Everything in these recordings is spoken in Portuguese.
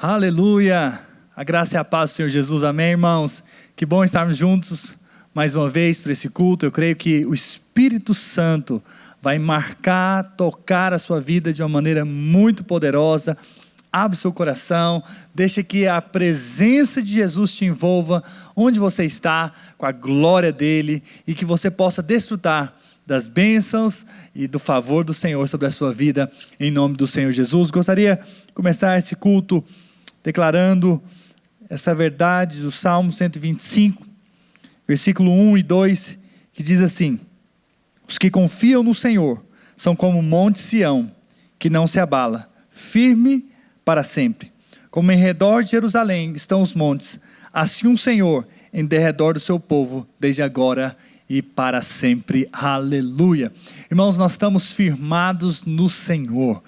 Aleluia! A graça e a paz do Senhor Jesus, amém, irmãos? Que bom estarmos juntos mais uma vez para esse culto. Eu creio que o Espírito Santo vai marcar, tocar a sua vida de uma maneira muito poderosa. Abre o seu coração, deixa que a presença de Jesus te envolva onde você está, com a glória dele, e que você possa desfrutar das bênçãos e do favor do Senhor sobre a sua vida, em nome do Senhor Jesus. Gostaria de começar esse culto declarando essa verdade do Salmo 125, versículo 1 e 2, que diz assim: os que confiam no Senhor são como o monte Sião, que não se abala, firme para sempre. Como em redor de Jerusalém estão os montes, assim o Senhor em derredor do seu povo, desde agora e para sempre. Aleluia. Irmãos, nós estamos firmados no Senhor.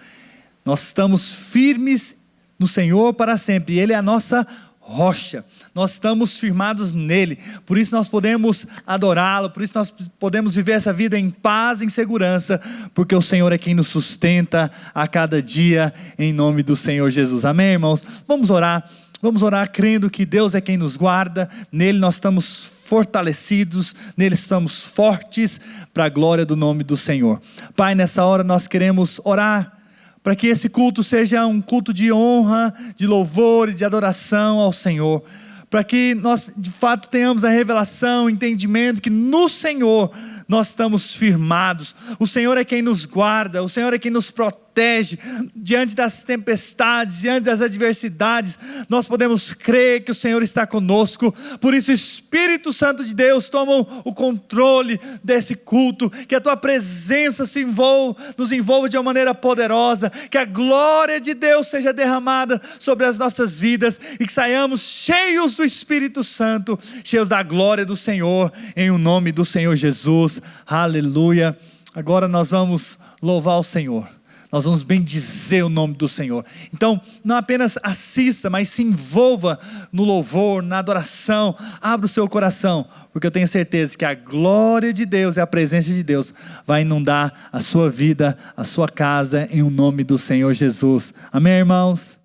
Nós estamos firmes no Senhor para sempre. Ele é a nossa rocha. Nós estamos firmados nele. Por isso nós podemos adorá-lo. Por isso nós podemos viver essa vida em paz, em segurança. Porque o Senhor é quem nos sustenta a cada dia, em nome do Senhor Jesus. Amém, irmãos? Vamos orar. Vamos orar crendo que Deus é quem nos guarda. Nele nós estamos fortalecidos, nele estamos fortes, para a glória do nome do Senhor. Pai, nessa hora nós queremos orar, para que esse culto seja um culto de honra, de louvor e de adoração ao Senhor, para que nós de fato tenhamos a revelação, o entendimento que no Senhor nós estamos firmados. O Senhor é quem nos guarda, o Senhor é quem nos protege diante das tempestades, diante das adversidades. Nós podemos crer que o Senhor está conosco. Por isso, Espírito Santo de Deus, toma o controle desse culto, que a tua presença nos envolva de uma maneira poderosa, que a glória de Deus seja derramada sobre as nossas vidas e que saiamos cheios do Espírito Santo, cheios da glória do Senhor, em o nome do Senhor Jesus. Aleluia. Agora nós vamos louvar o Senhor. Nós vamos bendizer o nome do Senhor. Então, não apenas assista, mas se envolva no louvor, na adoração. Abra o seu coração, porque eu tenho certeza que a glória de Deus e a presença de Deus vai inundar a sua vida, a sua casa, em o nome do Senhor Jesus. Amém, irmãos?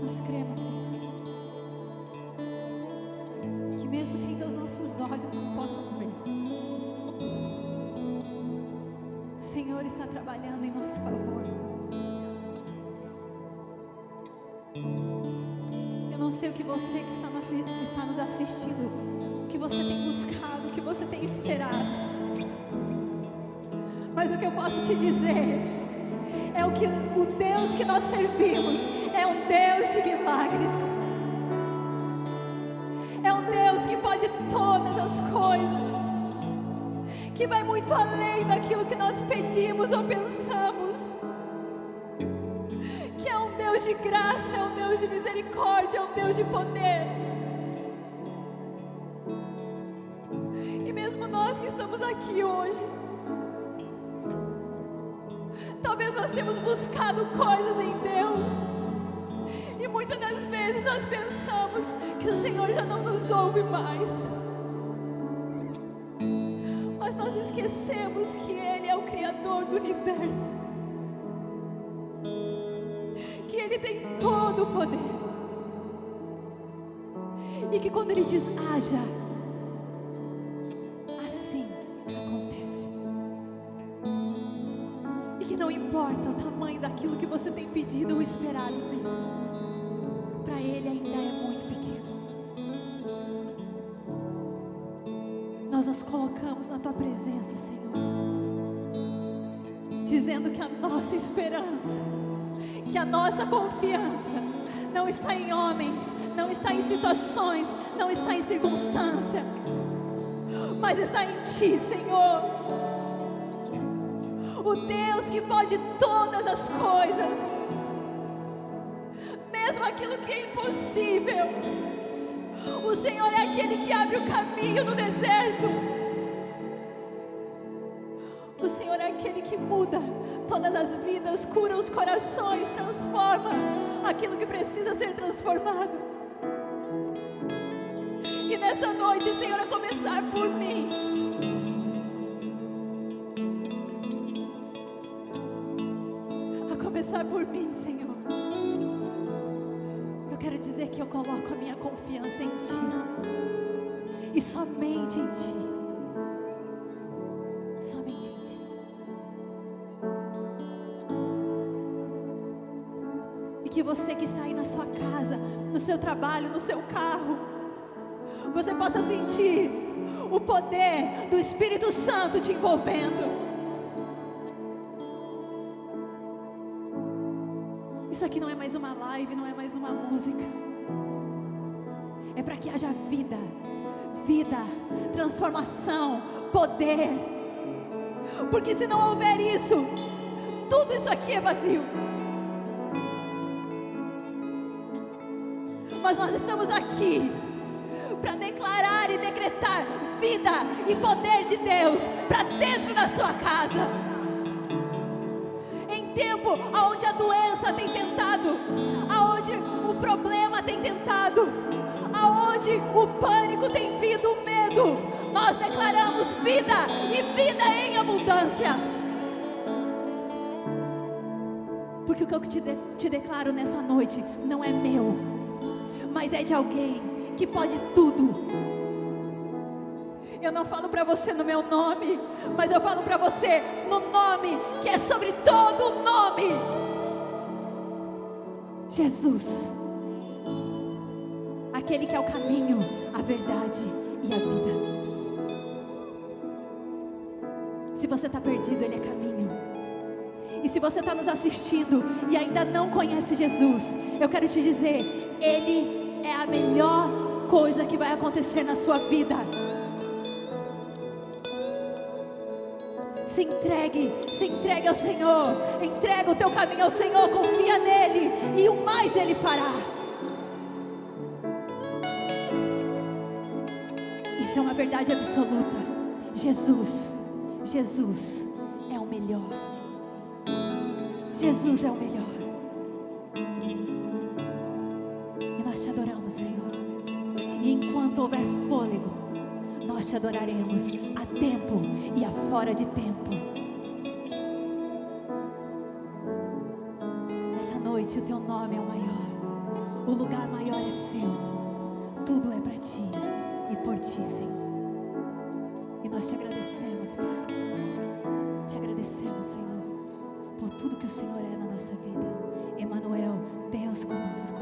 Nós cremos, Senhor, que mesmo que ainda os nossos olhos não possam ver, o Senhor está trabalhando em nosso favor. Eu não sei o que você que está nos assistindo, o que você tem buscado, o que você tem esperado, mas o que eu posso te dizer é o que o Deus que nós servimos é um Deus de milagres. É um Deus que pode todas as coisas, que vai muito além daquilo que nós pedimos ou pensamos, que é um Deus de graça, é um Deus de misericórdia, é um Deus de poder. E mesmo nós que estamos aqui hoje, talvez nós temos buscado coisas em Deus, e muitas das vezes nós pensamos que o Senhor já não nos ouve mais, mas nós esquecemos que Ele é o Criador do universo, que Ele tem todo o poder, e que quando Ele diz haja, assim acontece. E que não importa o tamanho daquilo que você tem pedido ou esperado nele, para Ele ainda é muito pequeno. Nós nos colocamos na Tua presença, Senhor, dizendo que a nossa esperança, que a nossa confiança não está em homens, não está em situações, não está em circunstância, mas está em Ti, Senhor, o Deus que pode todas as coisas, mesmo aquilo que é impossível. O Senhor é aquele que abre o caminho no deserto. O Senhor é aquele que muda todas as vidas, cura os corações, transforma aquilo que precisa ser transformado. E nessa noite, Senhor, a começar por mim, por mim, Senhor, eu quero dizer que eu coloco a minha confiança em Ti, e somente em Ti, somente em Ti. E que você que está aí na sua casa, no seu trabalho, no seu carro, você possa sentir o poder do Espírito Santo te envolvendo. Isso aqui não é mais uma live, não é mais uma música. É para que haja vida, transformação, poder. Porque se não houver isso, tudo isso aqui é vazio. Mas nós estamos aqui para declarar e decretar vida e poder de Deus para dentro da sua casa. Em tempo onde a doença tem tentado, aonde o problema tem tentado, aonde o pânico tem vindo, o medo, nós declaramos vida e vida em abundância. Porque o que eu te declaro nessa noite não é meu, mas é de alguém que pode tudo. Eu não falo para você no meu nome, mas eu falo para você no nome que é sobre todo nome: Jesus, aquele que é o caminho, a verdade e a vida. Se você está perdido, Ele é caminho. E se você está nos assistindo e ainda não conhece Jesus, eu quero te dizer, Ele é a melhor coisa que vai acontecer na sua vida. Se entregue ao Senhor, entrega o teu caminho ao Senhor, confia nele e o mais Ele fará. Isso é uma verdade absoluta. Jesus é o melhor. Jesus é o melhor. E nós te adoramos, Senhor. E enquanto houver fôlego, nós te adoraremos a tempo e a fora de tempo. Essa noite o teu nome é o maior. O lugar maior é seu. Tudo é para ti e por ti, Senhor. E nós te agradecemos, Pai. Te agradecemos, Senhor, por tudo que o Senhor é na nossa vida. Emanuel, Deus conosco.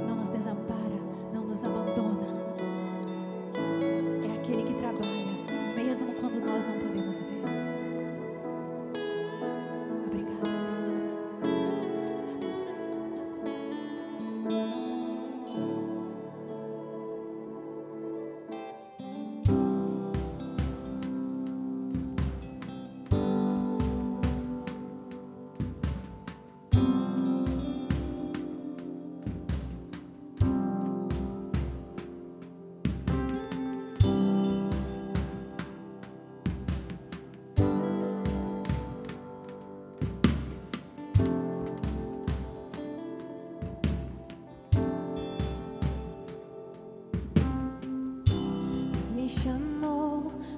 Não nos desampara, não nos abandona. É aquele que trabalha, mesmo quando nós não podemos ver. Obrigado, Senhor.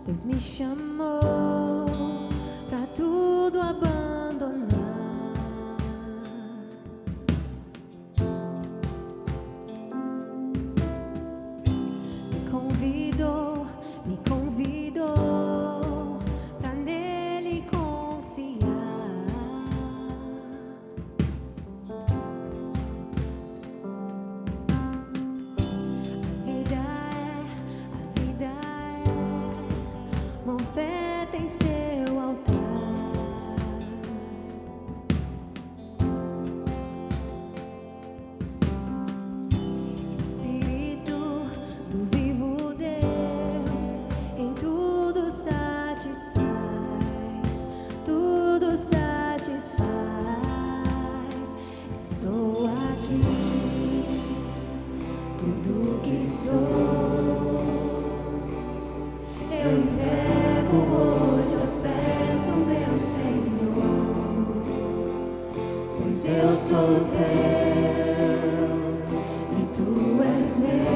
Deus me chamou pra tudo abandonar. Me convidou pra nele confiar. A vida é uma oferta em seu altar. Espírito do vivo Deus, em tudo satisfaz, tudo satisfaz. Estou aqui, tudo que sou eu entrego hoje aos pés do meu Senhor, pois eu sou teu e tu és meu,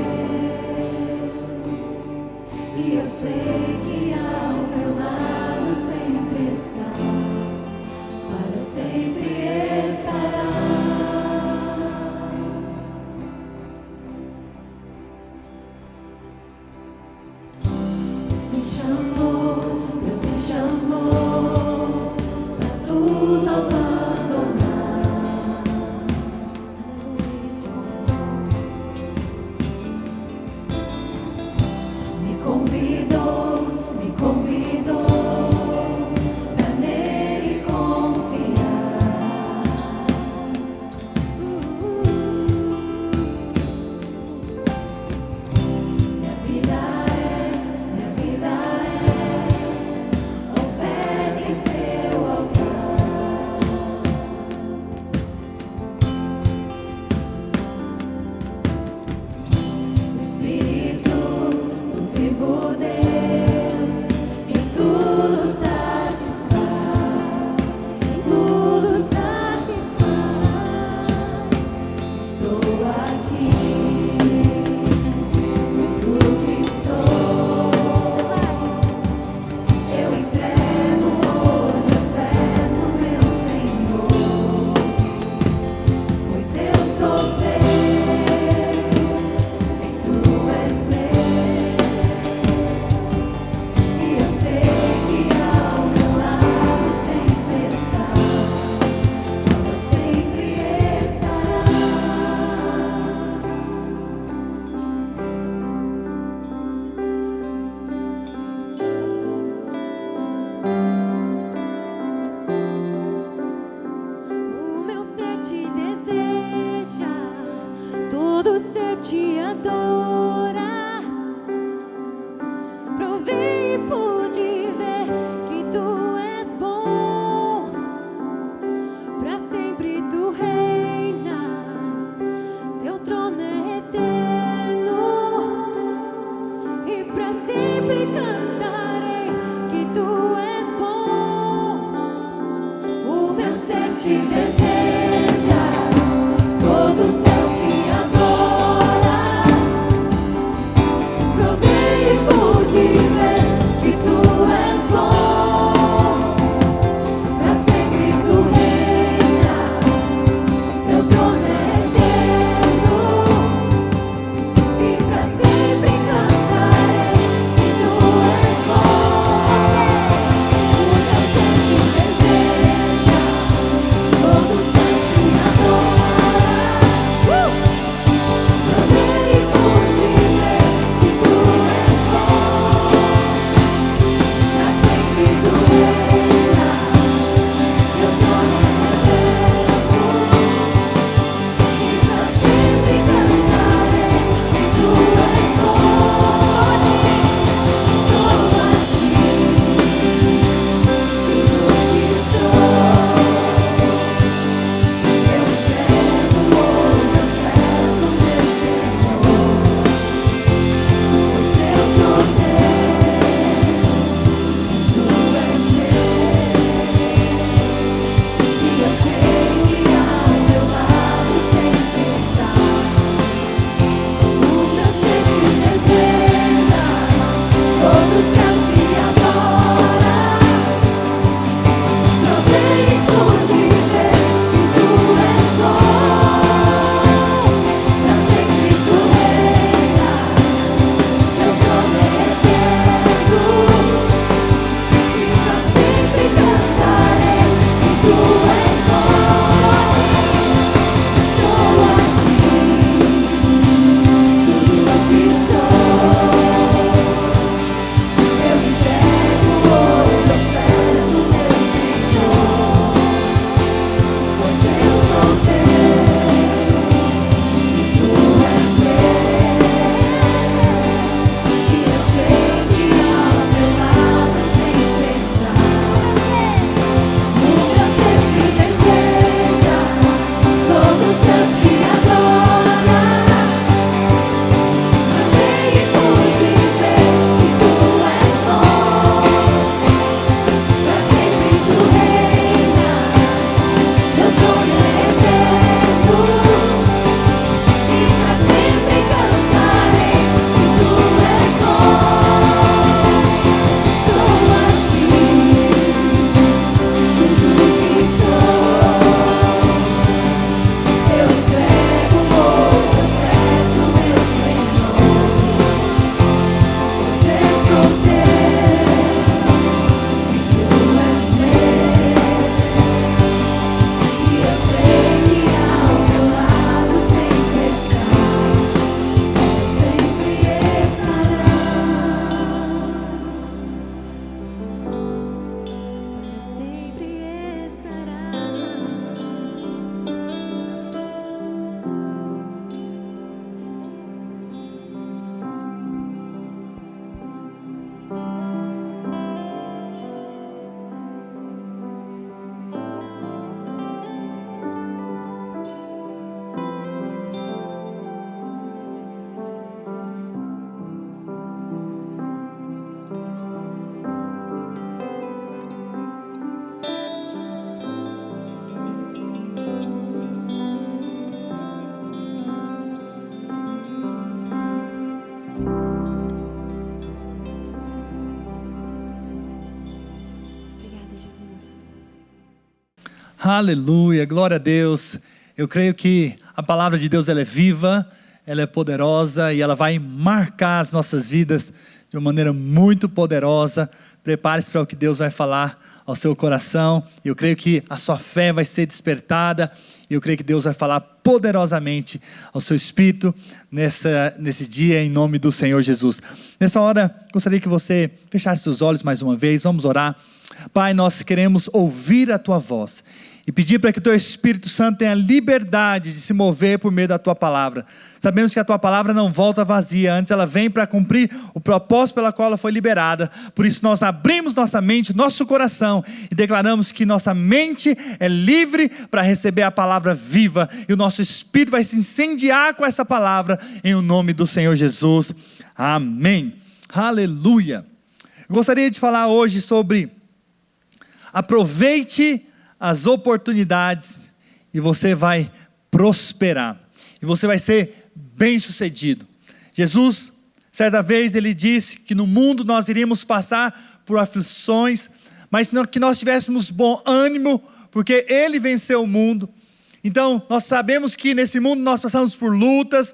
e eu sei que ao meu lado sempre estás, para sempre estarás. Deus me chamou pra tudo abandonar. Provei e pude ver que tu és bom. Pra sempre tu reinas, teu trono é eterno. E pra sempre cantarei que tu és bom. O meu ser te deseja, todo o céu te adora. Provei e pude ver que tu és bom. Pra sempre tu reinas, teu trono é eterno. E pra sempre cantarei que tu és bom. O meu ser te deseja, todo o céu te adora. Provei e pude ver que tu és bom. Pra sempre tu reinas, teu trono é eterno. E pra sempre cantarei que tu és bom. Estou aqui, tudo que sou. Eu entrego hoje aos pés do meu Senhor, pois eu sou teu, tu és meu. E eu sei que ao meu lado sempre estás. O meu ser te deseja, todo o céu te adora. Provei e pude ver que tu és bom. Pra sempre tu reinas, teu trono é eterno. E pra sempre cantarei que tu és bom. Estou aqui, tudo que sou. Eu entrego hoje aos pés do meu Senhor, pois eu sou teu, tu és meu. E eu sei que ao meu lado sempre estás. O meu ser te deseja, todo o céu te adora. Provei e pude ver que tu és bom. Pra sempre tu reinas, teu trono é eterno. E pra sempre cantarei que tu és bom. Estou aqui, tudo que sou. Eu entrego hoje aos pés do meu Senhor, pois eu sou teu, tu és meu. E eu sei que ao meu lado sempre estás, sempre estarás. Para sempre estarás. Obrigada, Jesus. Aleluia, glória a Deus. Eu creio que a palavra de Deus ela é viva, ela é poderosa e ela vai marcar as nossas vidas de uma maneira muito poderosa. Prepare-se para o que Deus vai falar ao seu coração. Eu creio que a sua fé vai ser despertada e eu creio que Deus vai falar poderosamente ao seu espírito nesse dia, em nome do Senhor Jesus. Nessa hora, gostaria que você fechasse seus olhos mais uma vez. Vamos orar. Pai, nós queremos ouvir a Tua voz. e pedir para que o Teu Espírito Santo tenha liberdade de se mover por meio da Tua palavra. Sabemos que a Tua palavra não volta vazia, antes ela vem para cumprir o propósito pela qual ela foi liberada. Por isso nós abrimos nossa mente, nosso coração, e declaramos que nossa mente é livre para receber a palavra viva, e o nosso espírito vai se incendiar com essa palavra, em o nome do Senhor Jesus. Amém. Aleluia. Eu gostaria de falar hoje sobre aproveite as oportunidades e você vai prosperar, e você vai ser bem-sucedido. Jesus, certa vez, ele disse que no mundo nós iríamos passar por aflições, mas que nós tivéssemos bom ânimo, porque ele venceu o mundo. Então nós sabemos que nesse mundo nós passamos por lutas,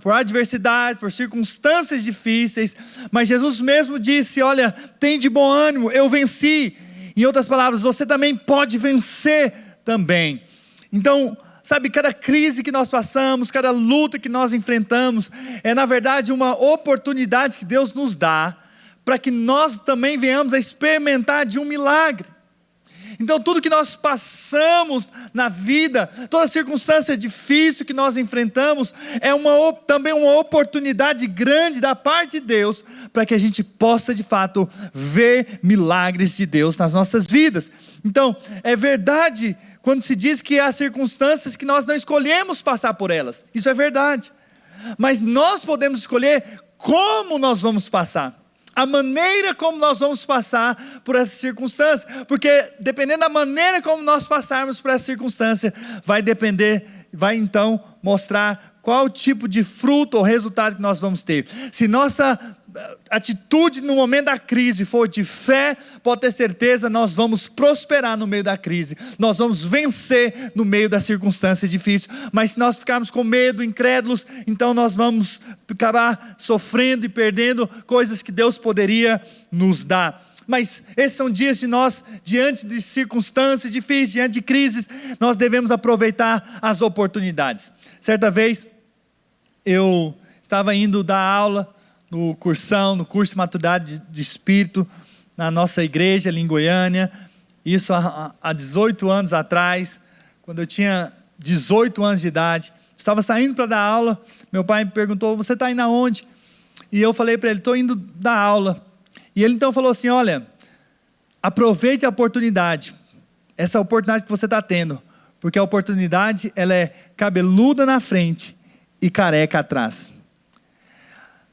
por adversidades, por circunstâncias difíceis, mas Jesus mesmo disse: olha, tem de bom ânimo, eu venci. Em outras palavras, você também pode vencer também. Então, sabe, cada crise que nós passamos, cada luta que nós enfrentamos, é na verdade uma oportunidade que Deus nos dá, para que nós também venhamos a experimentar de um milagre. Então tudo que nós passamos na vida, toda circunstância difícil que nós enfrentamos, é também uma oportunidade grande da parte de Deus, para que a gente possa de fato ver milagres de Deus nas nossas vidas. Então é verdade quando se diz que há circunstâncias que nós não escolhemos passar por elas, isso é verdade, mas nós podemos escolher como nós vamos passar, a maneira como nós vamos passar por essa circunstância, porque dependendo da maneira como nós passarmos por essa circunstância, vai então mostrar qual tipo de fruto ou resultado que nós vamos ter. Se nossa atitude no momento da crise for de fé, pode ter certeza, nós vamos prosperar no meio da crise, nós vamos vencer no meio da circunstância difícil. Mas se nós ficarmos com medo, incrédulos, então nós vamos acabar sofrendo e perdendo coisas que Deus poderia nos dar. Mas esses são dias de nós, diante de circunstâncias difíceis, diante de crises, nós devemos aproveitar as oportunidades. Certa vez, eu estava indo dar aula no curso de maturidade de espírito, na nossa igreja ali em Goiânia, isso há 18 anos atrás, quando eu tinha 18 anos de idade, estava saindo para dar aula, meu pai me perguntou: você está indo aonde? E eu falei para ele: estou indo dar aula. E ele então falou assim: olha, aproveite a oportunidade, essa oportunidade que você está tendo, porque a oportunidade ela é cabeluda na frente e careca atrás.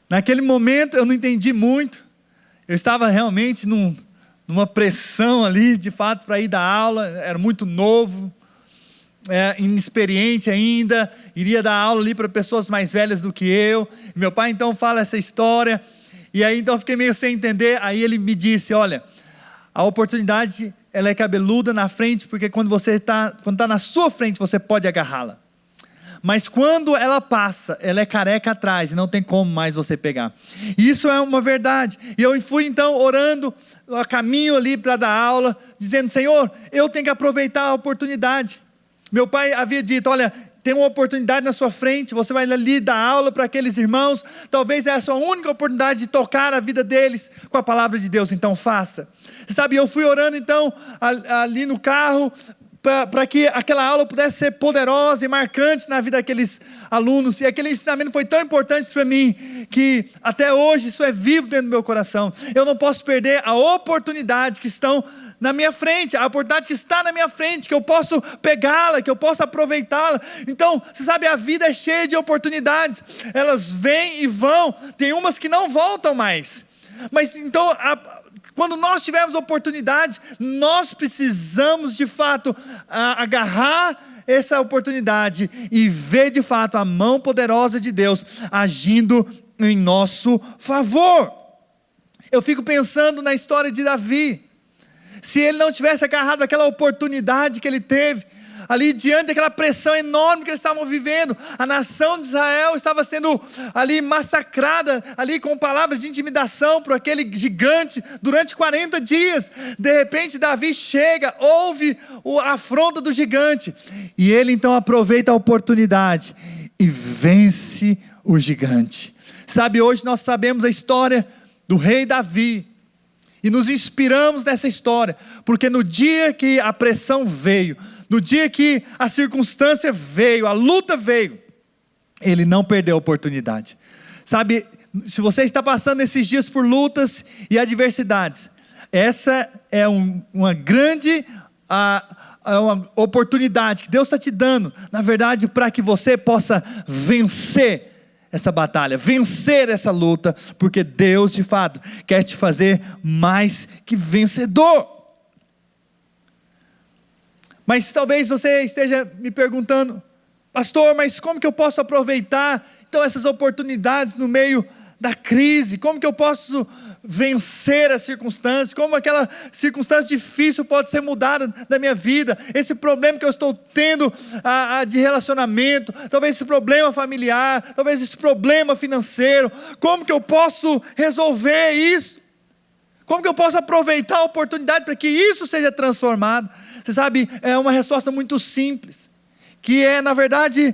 Naquele momento eu não entendi muito, eu estava realmente numa pressão ali, de fato, para ir dar aula, era muito novo, inexperiente ainda, iria dar aula ali para pessoas mais velhas do que eu. Meu pai então fala essa história, e aí então eu fiquei meio sem entender. Aí ele me disse: olha, a oportunidade ela é cabeluda na frente, porque quando está na sua frente você pode agarrá-la, mas quando ela passa, ela é careca atrás, e não tem como mais você pegar. E isso é uma verdade. E eu fui então orando a caminho ali para dar aula, dizendo: Senhor, eu tenho que aproveitar a oportunidade. Meu pai havia dito: olha, tem uma oportunidade na sua frente, você vai ali dar aula para aqueles irmãos, talvez é a sua única oportunidade de tocar a vida deles com a palavra de Deus, então faça. Sabe, eu fui orando então ali no carro, para que aquela aula pudesse ser poderosa e marcante na vida daqueles alunos, e aquele ensinamento foi tão importante para mim, que até hoje isso é vivo dentro do meu coração. Eu não posso perder a oportunidade que estão na minha frente, a oportunidade que está na minha frente, que eu posso pegá-la, que eu posso aproveitá-la. Então, você sabe, a vida é cheia de oportunidades, elas vêm e vão, tem umas que não voltam mais, mas então quando nós tivermos oportunidade, nós precisamos de fato agarrar essa oportunidade e ver de fato a mão poderosa de Deus agindo em nosso favor. Eu fico pensando na história de Davi. Se ele não tivesse agarrado aquela oportunidade que ele teve, ali diante daquela pressão enorme que eles estavam vivendo, a nação de Israel estava sendo ali massacrada, ali com palavras de intimidação por aquele gigante, durante 40 dias, de repente Davi chega, ouve a afronta do gigante, e ele então aproveita a oportunidade, e vence o gigante. Sabe, hoje nós sabemos a história do rei Davi, e nos inspiramos nessa história, porque no dia que a pressão veio, no dia que a circunstância veio, a luta veio, ele não perdeu a oportunidade. Sabe, se você está passando esses dias por lutas e adversidades, essa é uma grande uma oportunidade que Deus está te dando, na verdade, para que você possa vencer essa batalha, vencer essa luta, porque Deus de fato quer te fazer mais que vencedor. Mas talvez você esteja me perguntando: pastor, mas como que eu posso aproveitar então essas oportunidades no meio da crise? Como que eu posso vencer as circunstâncias? Como aquela circunstância difícil pode ser mudada da minha vida? Esse problema que eu estou tendo de relacionamento, talvez esse problema familiar, talvez esse problema financeiro, como que eu posso resolver isso? Como que eu posso aproveitar a oportunidade para que isso seja transformado? Você sabe, é uma resposta muito simples, que é na verdade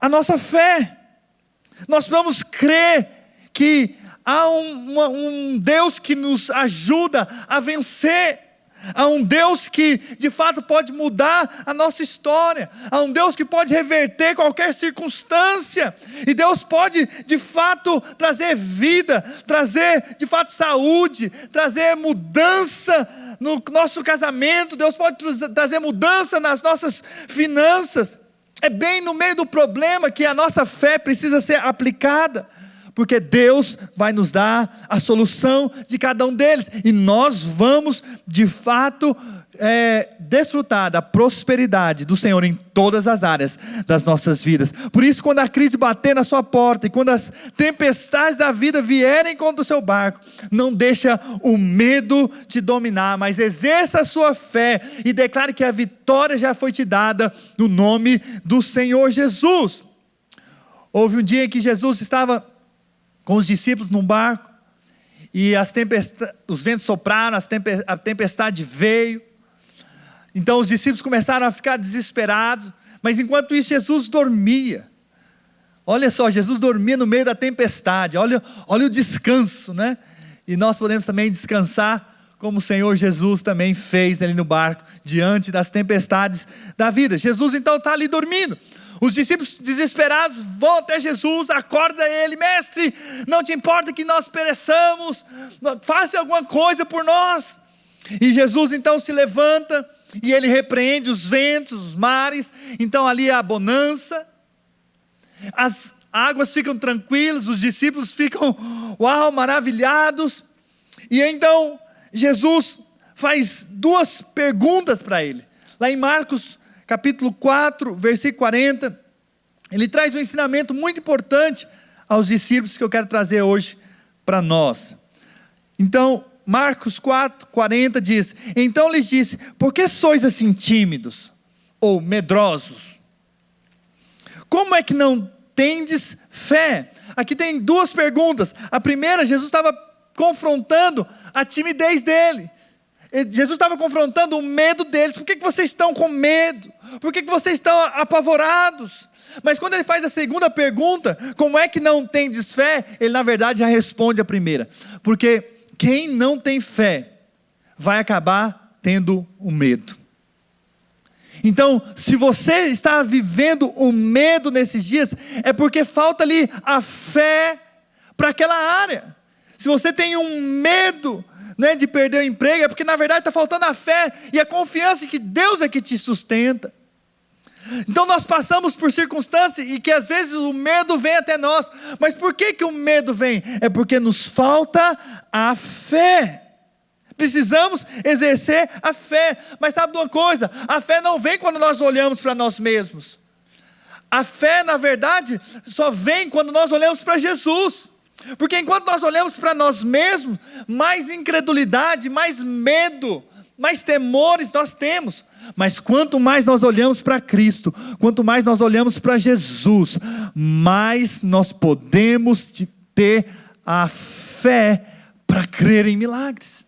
a nossa fé. Nós precisamos crer que há um Deus que nos ajuda a vencer, há um Deus que de fato pode mudar a nossa história, há um Deus que pode reverter qualquer circunstância, e Deus pode de fato trazer vida, trazer de fato saúde, trazer mudança no nosso casamento, Deus pode trazer mudança nas nossas finanças. É bem no meio do problema que a nossa fé precisa ser aplicada, porque Deus vai nos dar a solução de cada um deles, e nós vamos de fato desfrutar da prosperidade do Senhor em todas as áreas das nossas vidas. Por isso, quando a crise bater na sua porta, e quando as tempestades da vida vierem contra o seu barco, não deixa o medo te dominar, mas exerça a sua fé, e declare que a vitória já foi te dada, no nome do Senhor Jesus. Houve um dia em que Jesus estava com os discípulos num barco, e os ventos sopraram, a tempestade veio. Então os discípulos começaram a ficar desesperados, mas enquanto isso Jesus dormia. Olha só, Jesus dormia no meio da tempestade, olha o descanso, né? E nós podemos também descansar, como o Senhor Jesus também fez ali no barco, diante das tempestades da vida. Jesus então está ali dormindo. Os discípulos desesperados vão até Jesus, acorda ele: mestre, não te importa que nós pereçamos, faça alguma coisa por nós. E Jesus então se levanta, e ele repreende os ventos, os mares. Então ali há bonança, as águas ficam tranquilas, os discípulos ficam, maravilhados. E então Jesus faz duas perguntas para ele, lá em Marcos capítulo 4, versículo 40, ele traz um ensinamento muito importante aos discípulos, que eu quero trazer hoje para nós. Então, Marcos 4, 40 diz: então lhes disse, por que sois assim tímidos, ou medrosos? Como é que não tendes fé? Aqui tem duas perguntas. A primeira, Jesus estava confrontando a timidez dele. Jesus estava confrontando o medo deles. Por que vocês estão com medo? Por que vocês estão apavorados? Mas quando ele faz a segunda pergunta, como é que não tendes fé? Ele na verdade já responde a primeira. Porque quem não tem fé vai acabar tendo o medo. Então, se você está vivendo o medo nesses dias, é porque falta ali a fé para aquela área. Se você tem um medo, né, de perder o emprego, é porque na verdade está faltando a fé e a confiança que Deus é que te sustenta. Então nós passamos por circunstâncias e que às vezes o medo vem até nós. Mas por que o medo vem? É porque nos falta a fé. Precisamos exercer a fé. Mas sabe de uma coisa? A fé não vem quando nós olhamos para nós mesmos. A fé, na verdade, só vem quando nós olhamos para Jesus. Porque enquanto nós olhamos para nós mesmos, mais incredulidade, mais medo, mais temores nós temos. Mas quanto mais nós olhamos para Cristo, quanto mais nós olhamos para Jesus, mais nós podemos ter a fé para crer em milagres,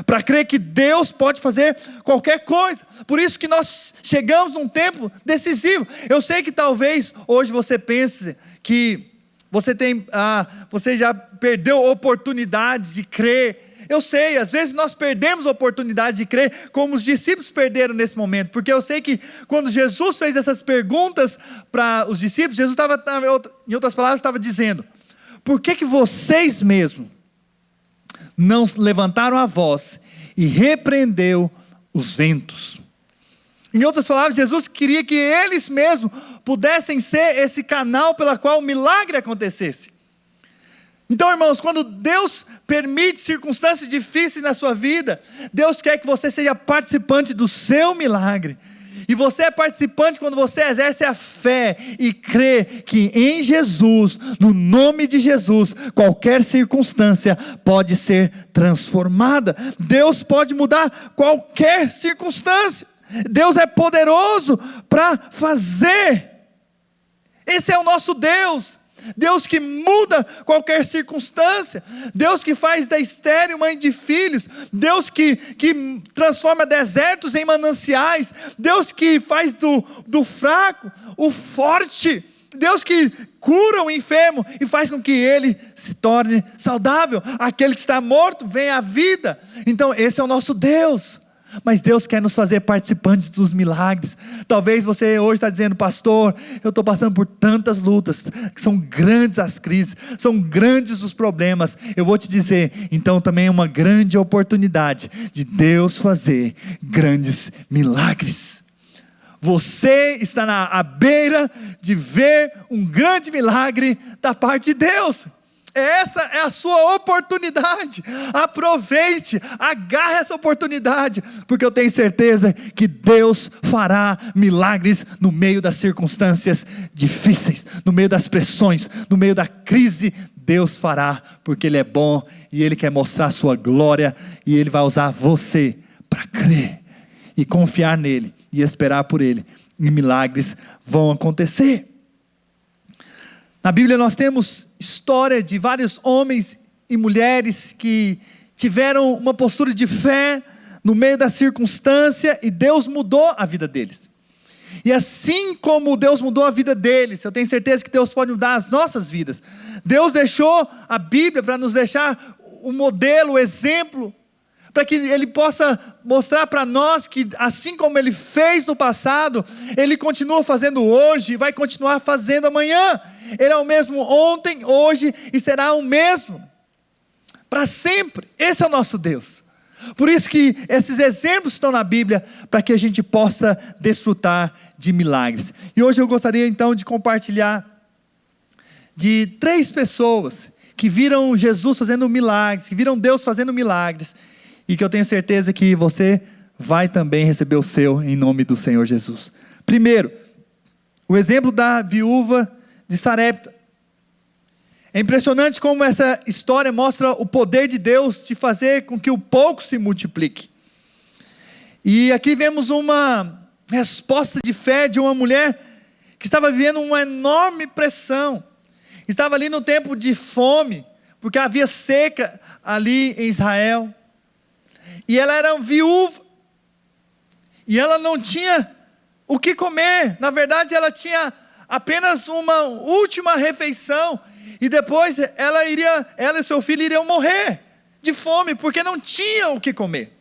para crer que Deus pode fazer qualquer coisa. Por isso que nós chegamos num tempo decisivo. Eu sei que talvez hoje você pense que você já perdeu oportunidades de crer Eu sei, às vezes nós perdemos a oportunidade de crer, como os discípulos perderam nesse momento, porque eu sei que quando Jesus fez essas perguntas para os discípulos, Jesus estava, em outras palavras, estava dizendo: por que vocês mesmos não levantaram a voz e repreendeu os ventos? Em outras palavras, Jesus queria que eles mesmos pudessem ser esse canal pela qual o milagre acontecesse. Então, irmãos, quando Deus permite circunstâncias difíceis na sua vida, Deus quer que você seja participante do seu milagre. E você é participante quando você exerce a fé e crê que em Jesus, no nome de Jesus, qualquer circunstância pode ser transformada. Deus pode mudar qualquer circunstância. Deus é poderoso para fazer. Esse é o nosso Deus. Deus que muda qualquer circunstância, Deus que faz da estéril mãe de filhos, Deus que transforma desertos em mananciais, Deus que faz do fraco o forte, Deus que cura o enfermo e faz com que ele se torne saudável, aquele que está morto vem à vida. Então esse é o nosso Deus. Mas Deus quer nos fazer participantes dos milagres. Talvez você hoje está dizendo: pastor, eu estou passando por tantas lutas, são grandes as crises, são grandes os problemas. Eu vou te dizer, então também é uma grande oportunidade de Deus fazer grandes milagres. Você está à beira de ver um grande milagre da parte de Deus. Essa é a sua oportunidade. Aproveite, agarre essa oportunidade, porque eu tenho certeza que Deus fará milagres no meio das circunstâncias difíceis, no meio das pressões, no meio da crise. Deus fará, porque Ele é bom e Ele quer mostrar a sua glória, e Ele vai usar você para crer e confiar nele e esperar por Ele, e milagres vão acontecer. Na Bíblia nós temos história de vários homens e mulheres que tiveram uma postura de fé no meio da circunstância e Deus mudou a vida deles. E assim como Deus mudou a vida deles, eu tenho certeza que Deus pode mudar as nossas vidas. Deus deixou a Bíblia para nos deixar o modelo, o exemplo, para que Ele possa mostrar para nós que assim como Ele fez no passado, Ele continua fazendo hoje e vai continuar fazendo amanhã. Ele é o mesmo ontem, hoje e será o mesmo para sempre. Esse é o nosso Deus. Por isso que esses exemplos estão na Bíblia, para que a gente possa desfrutar de milagres. E hoje eu gostaria então de compartilhar de 3 pessoas que viram Jesus fazendo milagres, que viram Deus fazendo milagres, e que eu tenho certeza que você vai também receber o seu em nome do Senhor Jesus. Primeiro, o exemplo da viúva de Sarepta. É impressionante como essa história mostra o poder de Deus de fazer com que o pouco se multiplique. E aqui vemos uma resposta de fé de uma mulher que estava vivendo uma enorme pressão. Estava ali no tempo de fome, porque havia seca ali em Israel. E ela era viúva. E ela não tinha o que comer. Na verdade, ela tinha apenas uma última refeição. E depois ela e seu filho iriam morrer de fome, porque não tinham o que comer.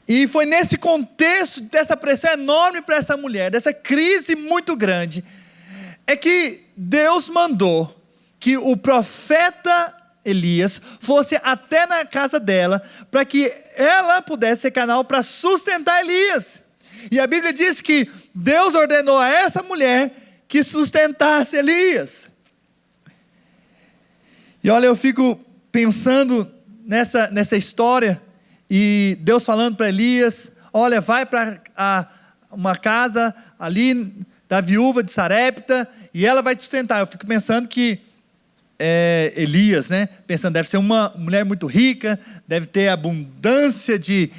E foi nesse contexto dessa pressão enorme para essa mulher, dessa crise muito grande, é que Deus mandou que o profeta Elias fosse até na casa dela, para que ela pudesse ser canal para sustentar Elias. E a Bíblia diz que Deus ordenou a essa mulher que sustentasse Elias. E olha, eu fico pensando nessa história, e Deus falando para Elias: olha, vai para uma casa ali da viúva de Sarepta, e ela vai te sustentar. Eu fico pensando que Elias, pensando, deve ser uma mulher muito rica, deve ter abundância de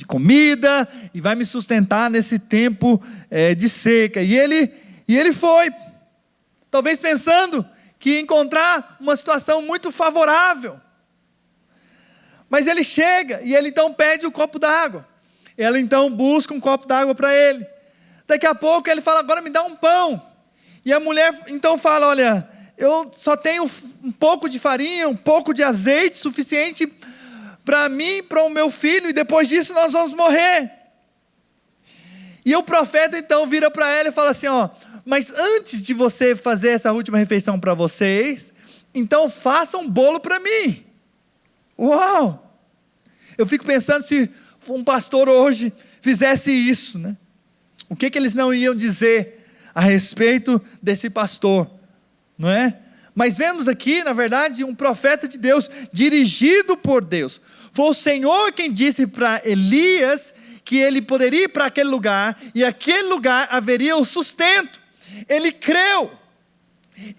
comida, e vai me sustentar nesse tempo de seca. E ele foi, talvez pensando que ia encontrar uma situação muito favorável. Mas ele chega, e ele então pede o copo d'água. Ela então busca um copo d'água para ele. Daqui a pouco ele fala: agora me dá um pão. E a mulher então fala: olha, eu só tenho um pouco de farinha, um pouco de azeite suficiente para mim, para o meu filho, e depois disso nós vamos morrer. E o profeta então vira para ela e fala assim, ó, mas antes de você fazer essa última refeição para vocês, então faça um bolo para mim. Uau! Eu fico pensando se um pastor hoje fizesse isso, né? O que eles não iam dizer a respeito desse pastor, não é? Mas vemos aqui, na verdade, um profeta de Deus, dirigido por Deus. Foi o Senhor quem disse para Elias que ele poderia ir para aquele lugar, e aquele lugar haveria o sustento. Ele creu,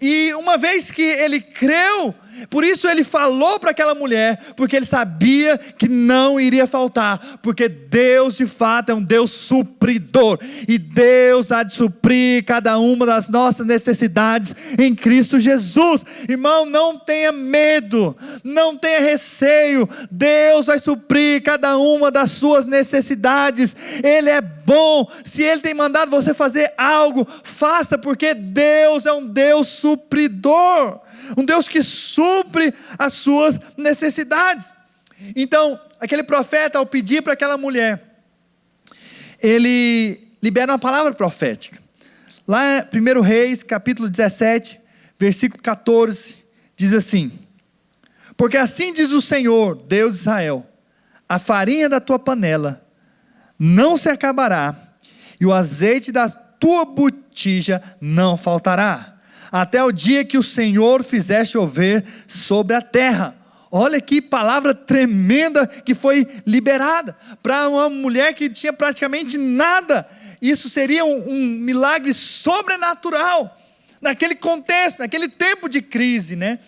e uma vez que ele creu, por isso ele falou para aquela mulher, porque ele sabia que não iria faltar, porque Deus de fato é um Deus supridor, e Deus há de suprir cada uma das nossas necessidades em Cristo Jesus. Irmão, não tenha medo, não tenha receio, Deus vai suprir cada uma das suas necessidades. Ele é bom. Se Ele tem mandado você fazer algo, faça, porque Deus é um Deus supridor, um Deus que supre as suas necessidades. Então, aquele profeta, ao pedir para aquela mulher, ele libera uma palavra profética. Lá em 1 Reis, capítulo 17, versículo 14, diz assim: porque assim diz o Senhor, Deus de Israel, a farinha da tua panela não se acabará, e o azeite da tua botija não faltará, até o dia que o Senhor fizer chover sobre a terra. Olha que palavra tremenda que foi liberada para uma mulher que tinha praticamente nada. Isso seria um milagre sobrenatural naquele contexto, naquele tempo de crise, né?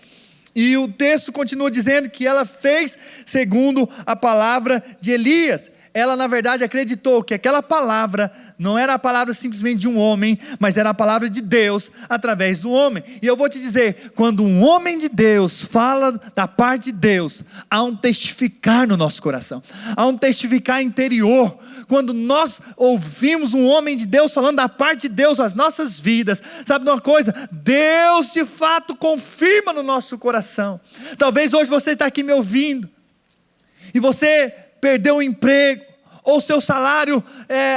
E o texto continua dizendo que ela fez segundo a palavra de Elias. Ela, na verdade, acreditou que aquela palavra não era a palavra simplesmente de um homem, mas era a palavra de Deus através do homem. E eu vou te dizer, quando um homem de Deus fala da parte de Deus, há um testificar no nosso coração, há um testificar interior. Quando nós ouvimos um homem de Deus falando da parte de Deus às nossas vidas, sabe de uma coisa? Deus de fato confirma no nosso coração. Talvez hoje você está aqui me ouvindo, e você perdeu o emprego, ou seu salário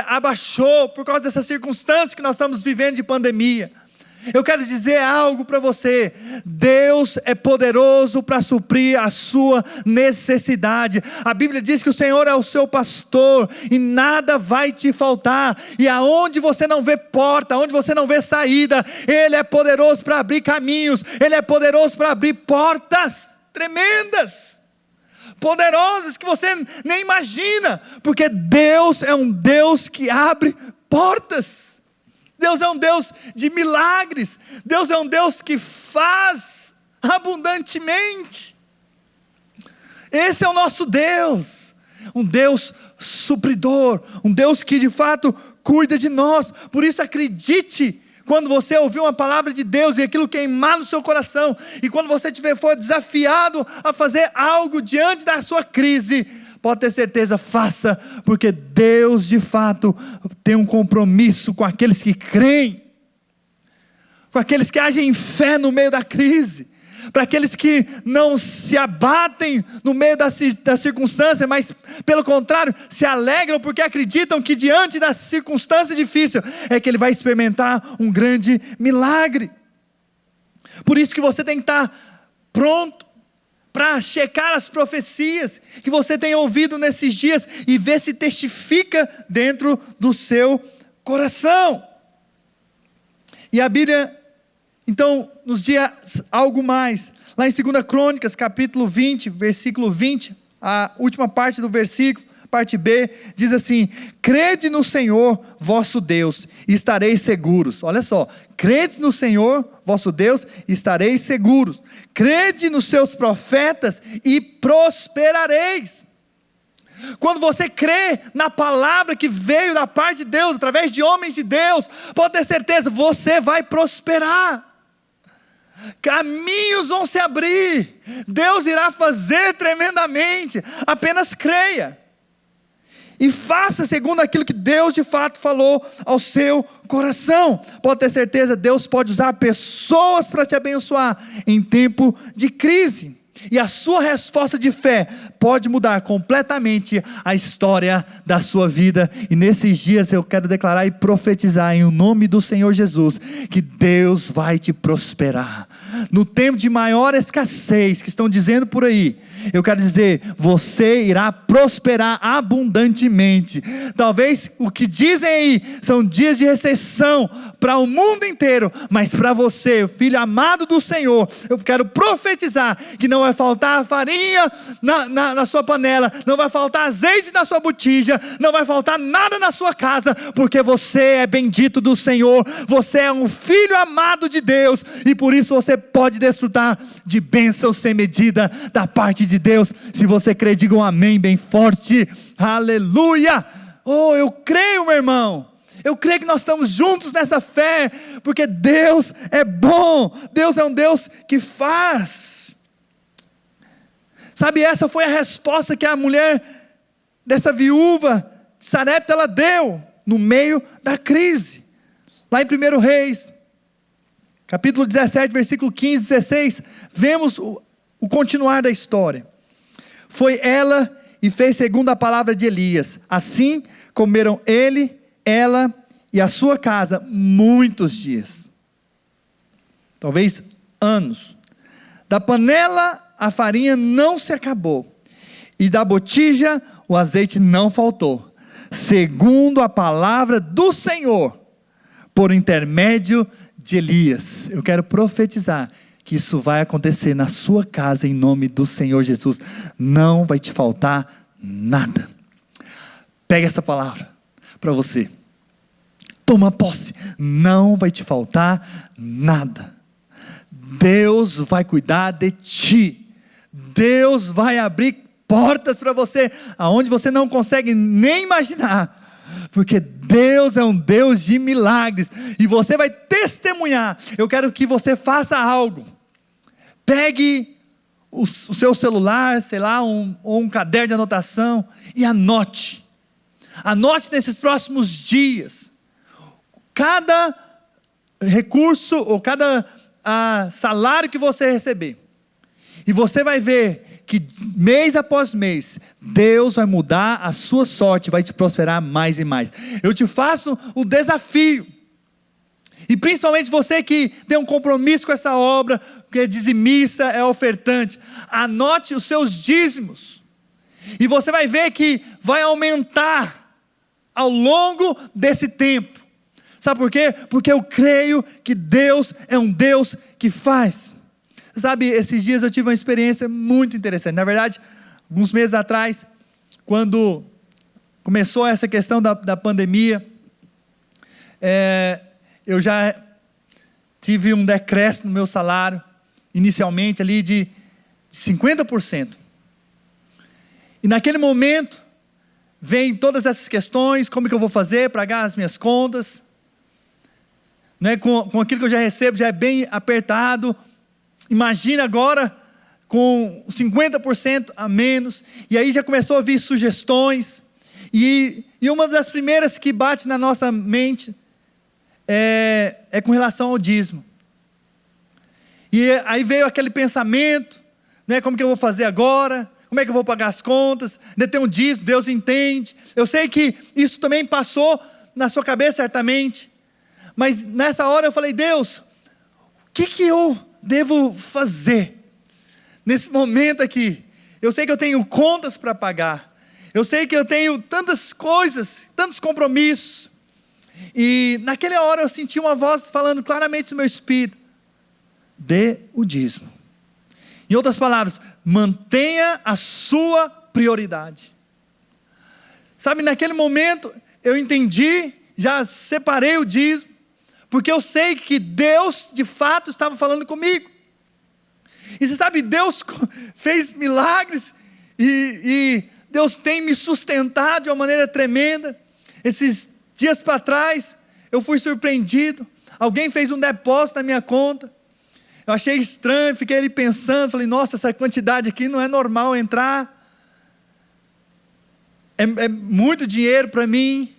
abaixou, por causa dessa circunstância que nós estamos vivendo de pandemia. Eu quero dizer algo para você: Deus é poderoso para suprir a sua necessidade. A Bíblia diz que o Senhor é o seu pastor, e nada vai te faltar, e aonde você não vê porta, aonde você não vê saída, Ele é poderoso para abrir caminhos, Ele é poderoso para abrir portas tremendas, poderosas, que você nem imagina, porque Deus é um Deus que abre portas. Deus é um Deus de milagres. Deus é um Deus que faz abundantemente. Esse é o nosso Deus, um Deus supridor, um Deus que de fato cuida de nós. Por isso acredite, quando você ouvir uma palavra de Deus e aquilo queimar no seu coração, e quando você for desafiado a fazer algo diante da sua crise, pode ter certeza, faça, porque Deus de fato tem um compromisso com aqueles que creem, com aqueles que agem em fé no meio da crise, para aqueles que não se abatem no meio da circunstância, mas pelo contrário, se alegram porque acreditam que diante da circunstância difícil, é que ele vai experimentar um grande milagre. Por isso que você tem que estar pronto para checar as profecias que você tem ouvido nesses dias, e ver se testifica dentro do seu coração. E a Bíblia então nos diz algo mais, lá em 2 Crônicas, capítulo 20, versículo 20, a última parte do versículo, parte B, diz assim: crede no Senhor vosso Deus, e estareis seguros. Olha só, crede no Senhor vosso Deus, e estareis seguros. Crede nos seus profetas, e prosperareis. Quando você crê na palavra que veio da parte de Deus, através de homens de Deus, pode ter certeza, você vai prosperar. Caminhos vão se abrir, Deus irá fazer tremendamente, apenas creia. e faça segundo aquilo que Deus de fato falou ao seu coração. Pode ter certeza, Deus pode usar pessoas para te abençoar em tempo de crise. E a sua resposta de fé pode mudar completamente a história da sua vida. E nesses dias eu quero declarar e profetizar em nome do Senhor Jesus, que Deus vai te prosperar. No tempo de maior escassez que estão dizendo por aí, eu quero dizer, você irá prosperar abundantemente. Talvez o que dizem aí são dias de recessão para o mundo inteiro, mas para você, filho amado do Senhor, eu quero profetizar que não vai faltar farinha na sua panela, não vai faltar azeite na sua botija, não vai faltar nada na sua casa, porque você é bendito do Senhor, você é um filho amado de Deus, e por isso você pode desfrutar de bênçãos sem medida da parte de Deus. Se você crê, diga um amém bem forte. Aleluia. Oh, eu creio, meu irmão. Eu creio que nós estamos juntos nessa fé, porque Deus é bom. Deus é um Deus que faz. Sabe, essa foi a resposta que a mulher dessa viúva de Sarepta ela deu no meio da crise. Lá em 1 Reis, capítulo 17, versículo 15 e 16, vemos o continuar da história. Foi ela e fez segundo a palavra de Elias. Assim comeram ele, ela e a sua casa muitos dias, talvez anos. Da panela a farinha não se acabou, e da botija o azeite não faltou, segundo a palavra do Senhor, por intermédio de Elias. Eu quero profetizar que isso vai acontecer na sua casa em nome do Senhor Jesus. Não vai te faltar nada. Pega essa palavra para você. Toma posse. Não vai te faltar nada. Deus vai cuidar de ti. Deus vai abrir portas para você aonde você não consegue nem imaginar. Porque Deus é um Deus de milagres, e você vai testemunhar. Eu quero que você faça algo. Pegue o seu celular, sei lá, ou um caderno de anotação, e anote. Anote nesses próximos dias, cada recurso, ou cada salário que você receber. E você vai ver que mês após mês, Deus vai mudar a sua sorte, vai te prosperar mais e mais. Eu te faço o desafio, e principalmente você que tem um compromisso com essa obra, que é dizimista, é ofertante, anote os seus dízimos, e você vai ver que vai aumentar ao longo desse tempo. Sabe por quê? Porque eu creio que Deus é um Deus que faz. Sabe, esses dias eu tive uma experiência muito interessante. Na verdade, alguns meses atrás, quando começou essa questão da pandemia, eu já tive um decréscimo no meu salário, inicialmente ali de 50%. E naquele momento, vem todas essas questões, como que eu vou fazer para pagar as minhas contas, né? Com aquilo que eu já recebo, já é bem apertado. Imagina agora com 50% a menos. E aí já começou a vir sugestões. E uma das primeiras que bate na nossa mente é com relação ao dízimo. E aí veio aquele pensamento, né, como que eu vou fazer agora? Como é que eu vou pagar as contas? Ainda tem um dízimo, Deus entende. Eu sei que isso também passou na sua cabeça certamente. Mas nessa hora eu falei, Deus, o que eu devo fazer nesse momento aqui? Eu sei que eu tenho contas para pagar, eu sei que eu tenho tantas coisas, tantos compromissos, e naquela hora eu senti uma voz falando claramente no meu espírito: dê o dízimo. Em outras palavras, mantenha a sua prioridade. Sabe, naquele momento eu entendi, já separei o dízimo, porque eu sei que Deus de fato estava falando comigo. E você sabe, Deus fez milagres, e Deus tem me sustentado de uma maneira tremenda. Esses dias para trás, eu fui surpreendido, alguém fez um depósito na minha conta, eu achei estranho, fiquei ali pensando, falei, nossa, essa quantidade aqui não é normal entrar. é muito dinheiro para mim.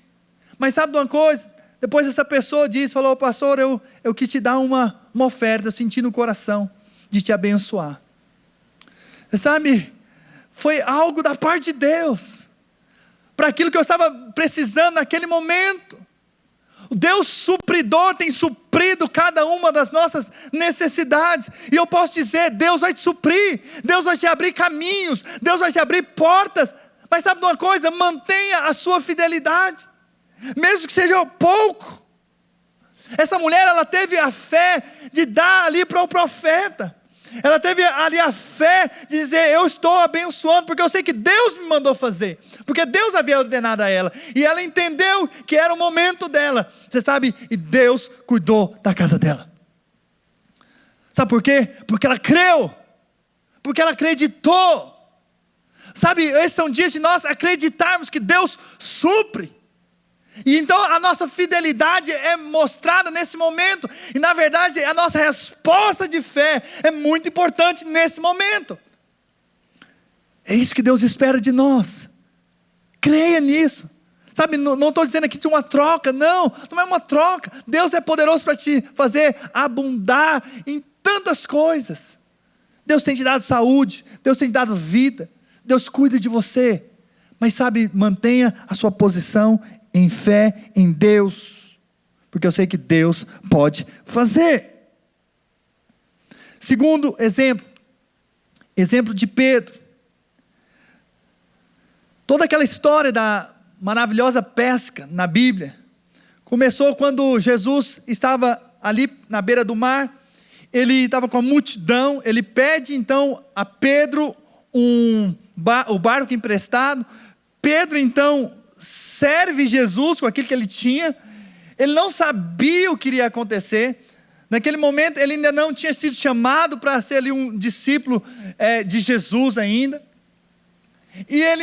Mas sabe de uma coisa? Depois essa pessoa falou, pastor, eu quis te dar uma oferta, eu senti no coração de te abençoar. Você sabe, foi algo da parte de Deus, para aquilo que eu estava precisando naquele momento. O Deus supridor tem suprido cada uma das nossas necessidades. E eu posso dizer, Deus vai te suprir, Deus vai te abrir caminhos, Deus vai te abrir portas. Mas sabe de uma coisa? Mantenha a sua fidelidade, mesmo que seja pouco. Essa mulher, ela teve a fé de dar ali para o profeta. Ela teve ali a fé de dizer, eu estou abençoando, porque eu sei que Deus me mandou fazer, porque Deus havia ordenado a ela, e ela entendeu que era o momento dela. Você sabe, e Deus cuidou da casa dela. Sabe por quê? Porque ela creu, porque ela acreditou. Sabe, esses são dias de nós acreditarmos que Deus supre. E então a nossa fidelidade é mostrada nesse momento. E na verdade a nossa resposta de fé é muito importante nesse momento. É isso que Deus espera de nós. Creia nisso. Sabe, não estou dizendo aqui de uma troca. Não é uma troca. Deus é poderoso para te fazer abundar em tantas coisas. Deus tem te dado saúde, Deus tem te dado vida, Deus cuida de você. Mas sabe, mantenha a sua posição em fé em Deus, porque eu sei que Deus pode fazer. Segundo exemplo de Pedro. Toda aquela história da maravilhosa pesca na Bíblia começou quando Jesus estava ali na beira do mar. Ele estava com a multidão, ele pede então a Pedro o barco emprestado. Pedro então serve Jesus com aquilo que ele tinha. Ele não sabia o que iria acontecer. Naquele momento ele ainda não tinha sido chamado para ser ali um discípulo de Jesus ainda.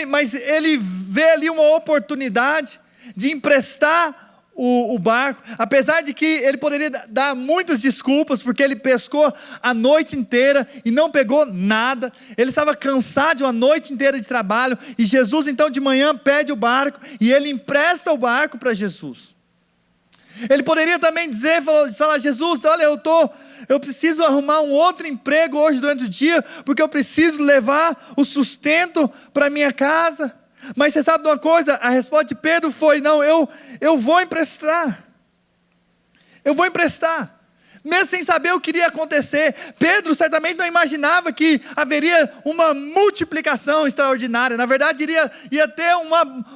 Mas ele vê ali uma oportunidade de emprestar o barco, apesar de que ele poderia dar muitas desculpas, porque ele pescou a noite inteira e não pegou nada. Ele estava cansado de uma noite inteira de trabalho, e Jesus então de manhã pede o barco, e ele empresta o barco para Jesus. Ele poderia também falar, Jesus, olha, eu preciso arrumar um outro emprego hoje durante o dia, porque eu preciso levar o sustento para minha casa. Mas você sabe de uma coisa? A resposta de Pedro foi, não, eu vou emprestar. Eu vou emprestar. Mesmo sem saber o que iria acontecer. Pedro certamente não imaginava que haveria uma multiplicação extraordinária. Na verdade, ia ter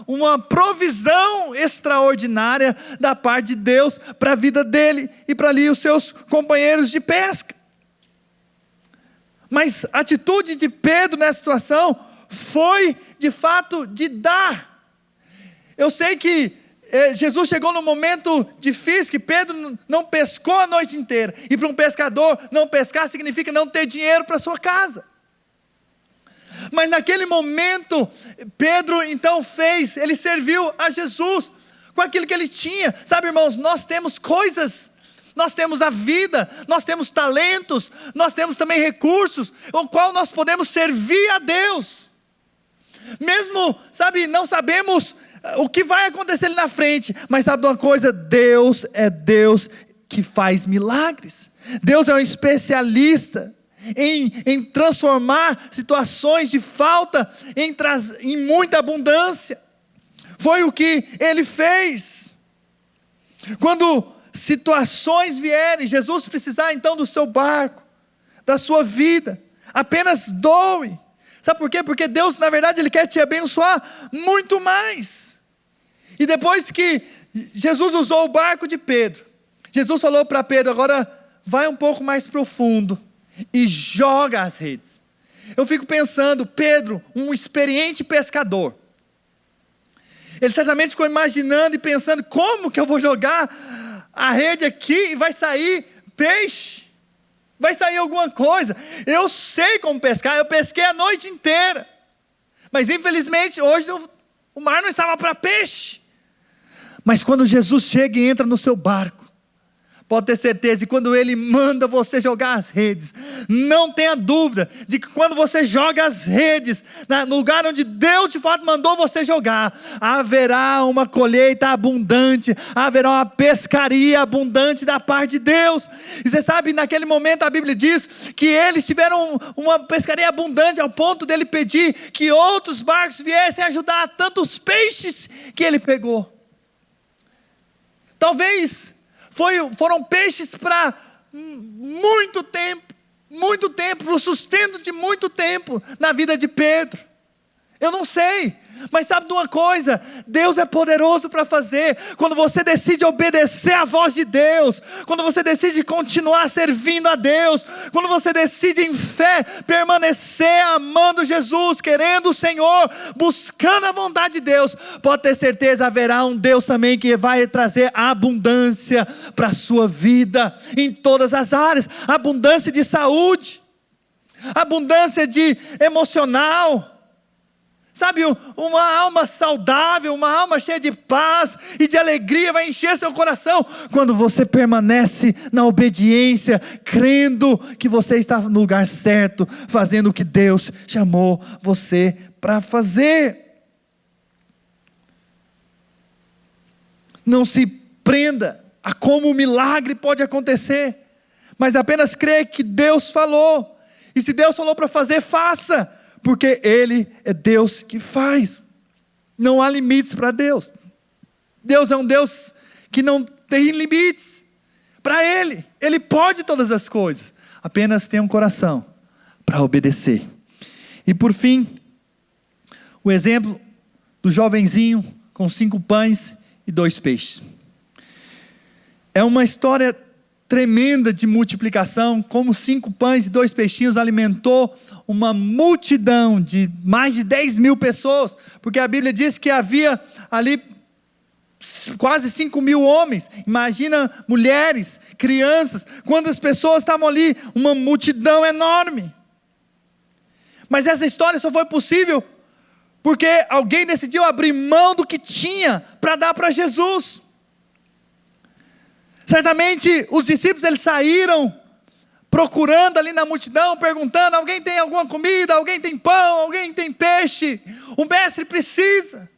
uma provisão extraordinária da parte de Deus para a vida dele e para ali os seus companheiros de pesca. Mas a atitude de Pedro nessa situação foi de fato de dar. Eu sei que Jesus chegou num momento difícil, que Pedro não pescou a noite inteira, e para um pescador não pescar significa não ter dinheiro para sua casa. Mas naquele momento Pedro então ele serviu a Jesus com aquilo que ele tinha. Sabe, irmãos, nós temos coisas, nós temos a vida, nós temos talentos, nós temos também recursos, com o qual nós podemos servir a Deus. Mesmo, sabe, não sabemos o que vai acontecer ali na frente, mas sabe de uma coisa? Deus é Deus que faz milagres. Deus é um especialista em transformar situações de falta em muita abundância. Foi o que Ele fez. Quando situações vierem, Jesus precisar então do seu barco, da sua vida, apenas doe. Sabe por quê? Porque Deus, na verdade, Ele quer te abençoar muito mais. E depois que Jesus usou o barco de Pedro, Jesus falou para Pedro, agora vai um pouco mais profundo e joga as redes. Eu fico pensando, Pedro, um experiente pescador, ele certamente ficou imaginando e pensando, como que eu vou jogar a rede aqui e vai sair peixe? Vai sair alguma coisa. Eu sei como pescar, eu pesquei a noite inteira. Mas infelizmente hoje o mar não estava para peixe. Mas quando Jesus chega e entra no seu barco, pode ter certeza, e quando Ele manda você jogar as redes, não tenha dúvida de que quando você joga as redes no lugar onde Deus de fato mandou você jogar, haverá uma colheita abundante, haverá uma pescaria abundante da parte de Deus. E você sabe, naquele momento a Bíblia diz que eles tiveram uma pescaria abundante ao ponto dele pedir que outros barcos viessem ajudar tantos peixes que ele pegou. Talvez foram peixes para muito tempo, para o sustento de muito tempo na vida de Pedro. Eu não sei, mas sabe de uma coisa? Deus é poderoso para fazer. Quando você decide obedecer à voz de Deus, quando você decide continuar servindo a Deus, quando você decide em fé permanecer amando Jesus, querendo o Senhor, buscando a vontade de Deus, pode ter certeza, haverá um Deus também que vai trazer abundância para a sua vida, em todas as áreas, abundância de saúde, abundância de emocional. Sabe, uma alma saudável, uma alma cheia de paz e de alegria vai encher seu coração quando você permanece na obediência, crendo que você está no lugar certo, fazendo o que Deus chamou você para fazer. Não se prenda a como o milagre pode acontecer, mas apenas creia que Deus falou, e se Deus falou para fazer, faça. Porque Ele é Deus que faz. Não há limites para Deus. Deus é um Deus que não tem limites. Para Ele, Ele pode todas as coisas. Apenas tenha um coração para obedecer. E por fim, o exemplo do jovenzinho com 5 pães e 2 peixes. É uma história tremenda de multiplicação, como 5 pães e 2 peixinhos alimentou uma multidão de mais de 10.000 pessoas, porque a Bíblia diz que havia ali quase 5.000 homens, imagina mulheres, crianças, quantas pessoas estavam ali, uma multidão enorme. Mas essa história só foi possível porque alguém decidiu abrir mão do que tinha para dar para Jesus. Certamente os discípulos eles saíram procurando ali na multidão, perguntando: alguém tem alguma comida? Alguém tem pão? Alguém tem peixe? O mestre precisa.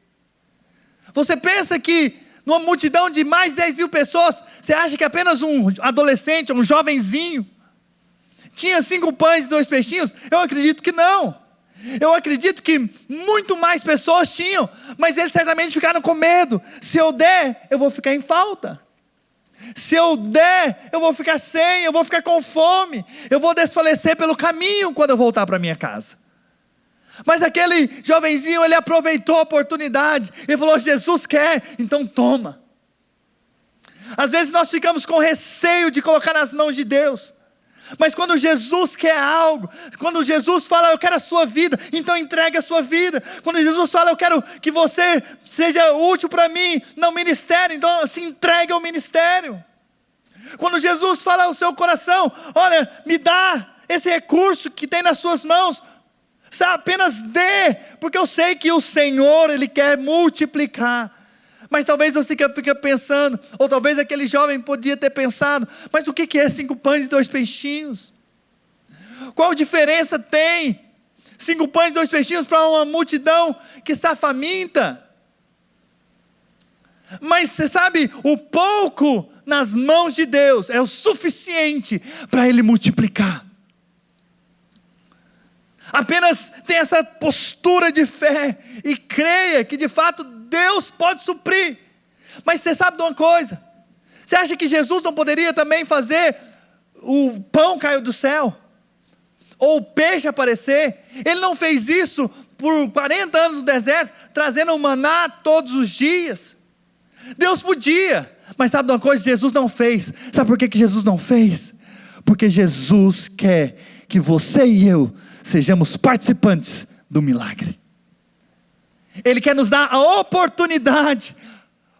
Você pensa que numa multidão de mais de 10.000 pessoas, você acha que apenas um adolescente, um jovenzinho, tinha 5 pães e 2 peixinhos? Eu acredito que não. Eu acredito que muito mais pessoas tinham, mas eles certamente ficaram com medo. Se eu der, eu vou ficar em falta. Se eu der, eu vou ficar sem, eu vou ficar com fome, eu vou desfalecer pelo caminho quando eu voltar para minha casa. Mas aquele jovenzinho, ele aproveitou a oportunidade, ele falou: Jesus quer, então toma. Às vezes nós ficamos com receio de colocar nas mãos de Deus, mas quando Jesus quer algo, quando Jesus fala: eu quero a sua vida, então entregue a sua vida. Quando Jesus fala: eu quero que você seja útil para mim no ministério, então se entregue ao ministério. Quando Jesus fala ao seu coração: olha, me dá esse recurso que tem nas suas mãos, sabe, apenas dê, porque eu sei que o Senhor, Ele quer multiplicar. Mas talvez você fique pensando, ou talvez aquele jovem podia ter pensado: mas o que é 5 pães e 2 peixinhos? Qual diferença tem 5 pães e 2 peixinhos para uma multidão que está faminta? Mas você sabe, o pouco nas mãos de Deus é o suficiente para Ele multiplicar. Apenas tenha essa postura de fé e creia que de fato Deus pode suprir. Mas você sabe de uma coisa? Você acha que Jesus não poderia também fazer o pão cair do céu? Ou o peixe aparecer? Ele não fez isso por 40 anos no deserto, trazendo o maná todos os dias? Deus podia, mas sabe de uma coisa? Jesus não fez. Sabe por que Jesus não fez? Porque Jesus quer que você e eu sejamos participantes do milagre. Ele quer nos dar a oportunidade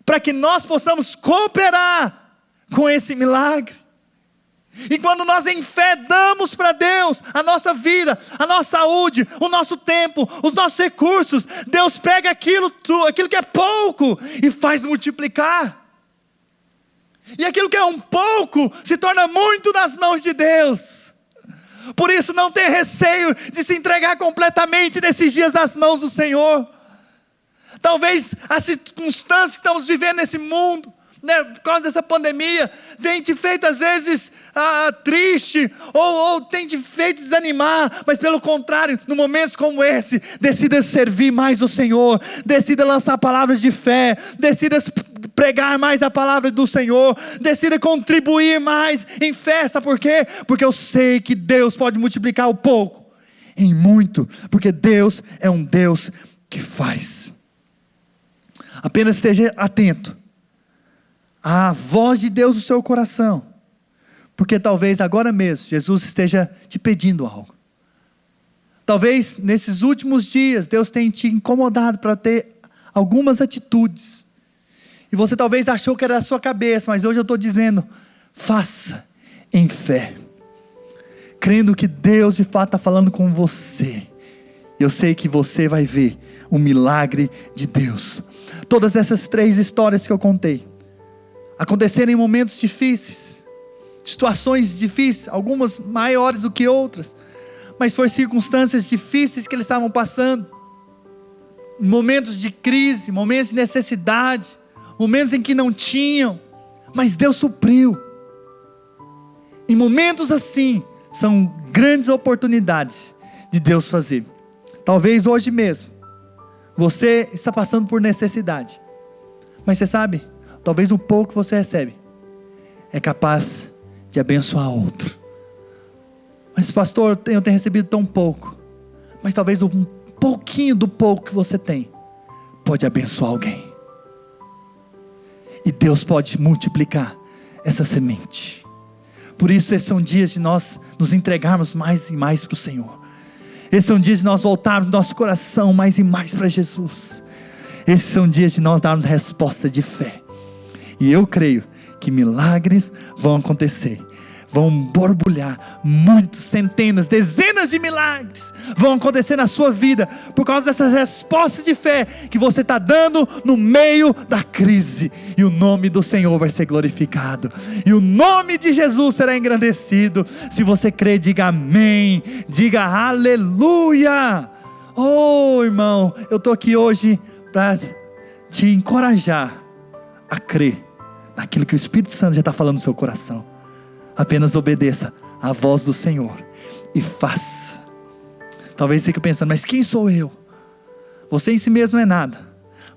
para que nós possamos cooperar com esse milagre. E quando nós em fé damos para Deus a nossa vida, a nossa saúde, o nosso tempo, os nossos recursos, Deus pega aquilo que é pouco e faz multiplicar. E aquilo que é um pouco se torna muito nas mãos de Deus. Por isso não tenha receio de se entregar completamente nesses dias nas mãos do Senhor. Talvez as circunstâncias que estamos vivendo nesse mundo, né, por causa dessa pandemia, tem te feito às vezes triste, ou tem te feito desanimar, mas pelo contrário, em momentos como esse, decida servir mais o Senhor, decida lançar palavras de fé, decida pregar mais a palavra do Senhor, decida contribuir mais em fé. Sabe por quê? Porque eu sei que Deus pode multiplicar o pouco em muito, porque Deus é um Deus que faz. Apenas esteja atento à voz de Deus no seu coração, porque talvez agora mesmo Jesus esteja te pedindo algo. Talvez nesses últimos dias Deus tenha te incomodado para ter algumas atitudes, e você talvez achou que era da sua cabeça, mas hoje eu estou dizendo, faça em fé, crendo que Deus de fato está falando com você. Eu sei que você vai ver o milagre de Deus. Todas essas 3 histórias que eu contei aconteceram em momentos difíceis, situações difíceis, algumas maiores do que outras, mas foram circunstâncias difíceis que eles estavam passando, momentos de crise, momentos de necessidade, momentos em que não tinham, mas Deus supriu. Em momentos assim, são grandes oportunidades de Deus fazer. Talvez hoje mesmo, você está passando por necessidade, mas você sabe, talvez um pouco que você recebe, é capaz de abençoar outro. Mas pastor, eu tenho recebido tão pouco, mas talvez um pouquinho do pouco que você tem, pode abençoar alguém. E Deus pode multiplicar essa semente. Por isso esses são dias de nós nos entregarmos mais e mais para o Senhor. Esses são dias de nós voltarmos nosso coração mais e mais para Jesus. Esses são dias de nós darmos resposta de fé. E eu creio que milagres vão acontecer. Vão borbulhar muitos, centenas, dezenas de milagres vão acontecer na sua vida, por causa dessas respostas de fé que você está dando no meio da crise, e o nome do Senhor vai ser glorificado, e o nome de Jesus será engrandecido. Se você crê, diga amém, diga aleluia. Oh irmão, eu estou aqui hoje para te encorajar a crer naquilo que o Espírito Santo já está falando no seu coração. Apenas obedeça à voz do Senhor e faça. Talvez você fique pensando, mas quem sou eu? Você em si mesmo não é nada,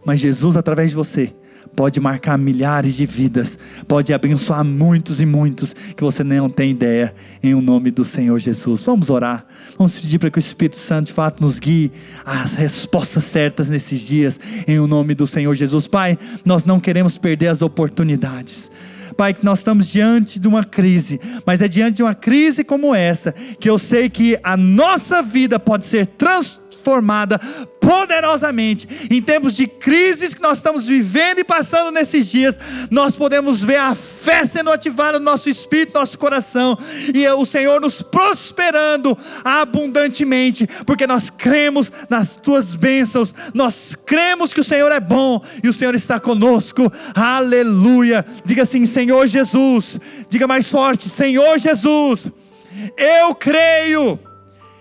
mas Jesus através de você pode marcar milhares de vidas, pode abençoar muitos e muitos que você não tem ideia, em o nome do Senhor Jesus. Vamos orar, vamos pedir para que o Espírito Santo de fato nos guie às respostas certas nesses dias, em o nome do Senhor Jesus. Pai, nós não queremos perder as oportunidades. Pai, que nós estamos diante de uma crise, mas é diante de uma crise como essa, que eu sei que a nossa vida pode ser transformada poderosamente. Em tempos de crises que nós estamos vivendo e passando nesses dias, nós podemos ver a fé sendo ativada no nosso espírito, no nosso coração, e o Senhor nos prosperando abundantemente, porque nós cremos nas tuas bênçãos, nós cremos que o Senhor é bom, e o Senhor está conosco. Aleluia. Diga assim, Senhor Jesus. Diga mais forte, Senhor Jesus, eu creio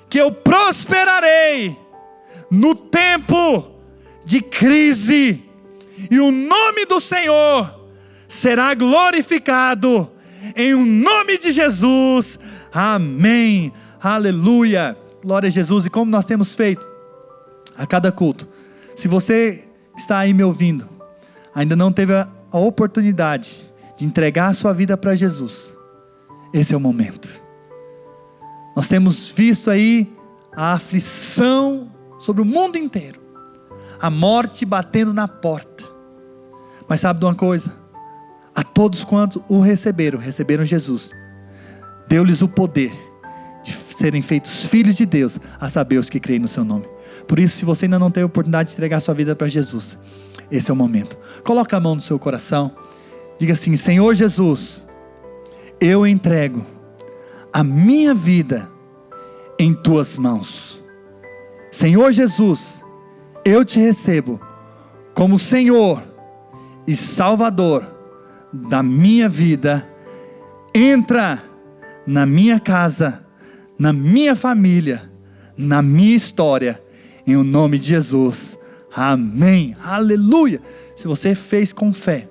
que eu prosperarei no tempo de crise, e o nome do Senhor será glorificado, em o nome de Jesus, amém, aleluia, glória a Jesus. E como nós temos feito a cada culto, se você está aí me ouvindo, ainda não teve a oportunidade de entregar a sua vida para Jesus, esse é o momento. Nós temos visto aí a aflição sobre o mundo inteiro, a morte batendo na porta, mas sabe de uma coisa? A todos quantos o receberam Jesus, deu-lhes o poder de serem feitos filhos de Deus, a saber os que creem no seu nome. Por isso, se você ainda não teve a oportunidade de entregar sua vida para Jesus, esse é o momento. Coloca a mão no seu coração, diga assim, Senhor Jesus, eu entrego a minha vida em tuas mãos. Senhor Jesus, eu te recebo como Senhor e Salvador da minha vida. Entra na minha casa, na minha família, na minha história, em o nome de Jesus. Amém. Aleluia. Se você fez com fé,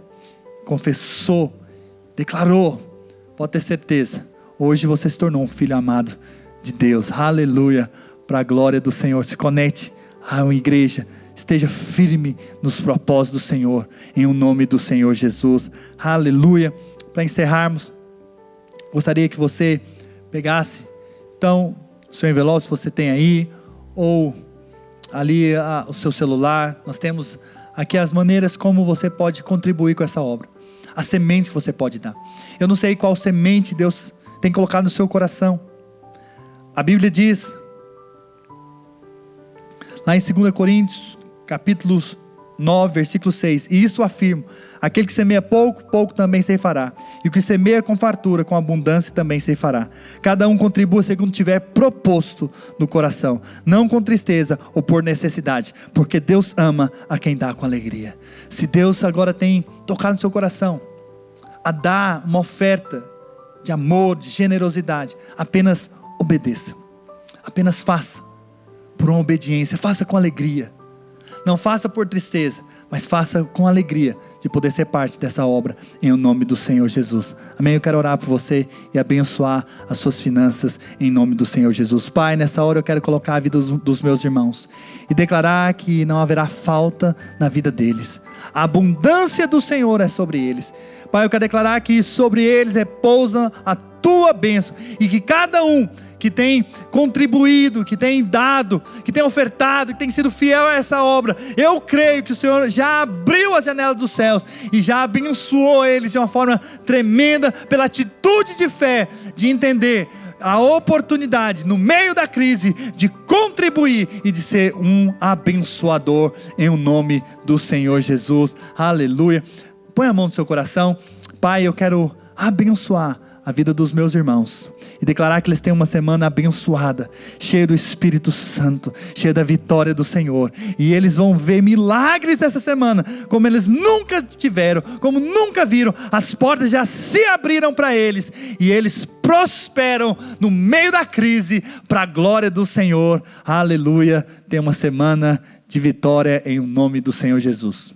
confessou, declarou, pode ter certeza, hoje você se tornou um filho amado de Deus. Aleluia. Para a glória do Senhor. Se conecte à igreja. Esteja firme nos propósitos do Senhor, em o nome do Senhor Jesus. Aleluia. Para encerrarmos, gostaria que você pegasse, então, o seu envelope, se você tem aí, ou ali o seu celular. Nós temos aqui as maneiras como você pode contribuir com essa obra, as sementes que você pode dar. Eu não sei qual semente Deus tem colocado no seu coração. A Bíblia diz, lá em 2 Coríntios, capítulo 9, versículo 6, e isso afirmo: aquele que semeia pouco, pouco também ceifará, e o que semeia com fartura, com abundância também ceifará. Cada um contribua segundo tiver proposto no coração, não com tristeza ou por necessidade, porque Deus ama a quem dá com alegria. Se Deus agora tem tocado no seu coração a dar uma oferta de amor, de generosidade, apenas obedeça, apenas faça por uma obediência, faça com alegria. Não faça por tristeza, mas faça com alegria de poder ser parte dessa obra, em o nome do Senhor Jesus. Amém? Eu quero orar por você e abençoar as suas finanças em nome do Senhor Jesus. Pai, nessa hora eu quero colocar a vida dos meus irmãos e declarar que não haverá falta na vida deles. A abundância do Senhor é sobre eles. Pai, eu quero declarar que sobre eles repousa a tua bênção, e que cada um que tem contribuído, que tem dado, que tem ofertado, que tem sido fiel a essa obra, eu creio que o Senhor já abriu as janelas dos céus e já abençoou eles de uma forma tremenda, pela atitude de fé, de entender a oportunidade no meio da crise de contribuir e de ser um abençoador, em o nome do Senhor Jesus. Aleluia. Põe a mão no seu coração. Pai, eu quero abençoar a vida dos meus irmãos e declarar que eles têm uma semana abençoada, cheia do Espírito Santo, cheia da vitória do Senhor, e eles vão ver milagres essa semana, como eles nunca tiveram, como nunca viram. As portas já se abriram para eles, e eles prosperam no meio da crise, para a glória do Senhor. Aleluia. Tem uma semana de vitória em nome do Senhor Jesus.